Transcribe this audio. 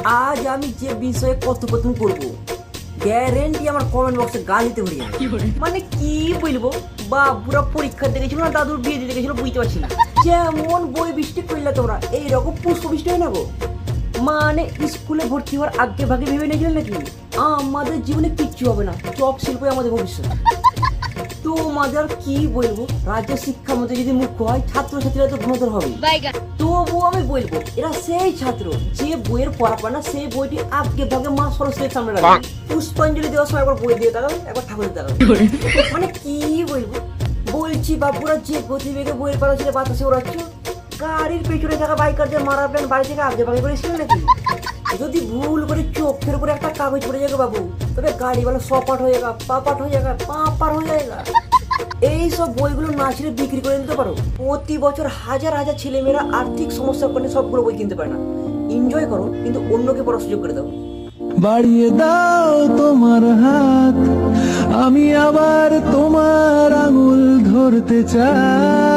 আজ আমি যে বিষয়ে কথোপকথন করবো গ্যারেন্টি আমার কমেন্ট বক্সে গালিতে ভরে যাবে। মানে কি বলবো, বাবুরা পরীক্ষা দেখেছিল না দাদুর বিয়ে দিতে গেছিল বুঝতে পারছি না। যেমন বই বৃষ্টি করলে তোমরা এইরকম পুষ্প বৃষ্টি হয় না গো। মানে স্কুলে ভর্তি হওয়ার আগে ভাগে ভেবে নিয়েছিলেন নাকি আমাদের জীবনে কিচ্ছু হবে না, চপ শিল্পই আমাদের ভবিষ্যৎ। তো আমাদের কি বলবো, রাজ্য শিক্ষামন্ত্রী যদি মুখ্য হয় ছাত্রছাত্রীরা তো ঘুমোতে হবে। তবুও আমি বলবো এরা সেই ছাত্র যে বইয়ের পড়া পায় না, সেই বইটি আগে ভাগে মা সরস্বতীর সামনে রাখবে। পুষ্পাঞ্জলি দেওয়ার সময় একবার বই দিয়ে তাকাবে, একবার ঠাকুরের তাকাবে। মানে কি বলবো, বলছি বাবুরা যে গতিবেগে বইয়ের পাতা ছেড়ে বাতাসে ওড়াচ্ছ, গাড়ির পেছনে থাকা বাইকারদের মারা প্ল্যান বাড়ি থেকে আগে ভাগে করেছিলেন নাকি? যদি ভুল করে চোখের উপরে একটা কাগজ পড়ে যাবে বাবু, তবে গাড়িওয়ালা সপাট হয়ে যাবে, পাপাট হয়ে যাবে, পাপার হয়ে যাবে। এই সব বইগুলো না ছেড়ে বিক্রি করে দিতে পারো। প্রতি বছর হাজার হাজার ছেলেমেয়েরা আর্থিক সমস্যার কারণে সবগুলো বই কিনতে পারে না। এনজয় করো, কিন্তু অন্যকে পড়ার সুযোগ করে দাও। বাড়িয়ে দাও তোমার হাত, আমি আবার তোমার আঙুল ধরতে চাই।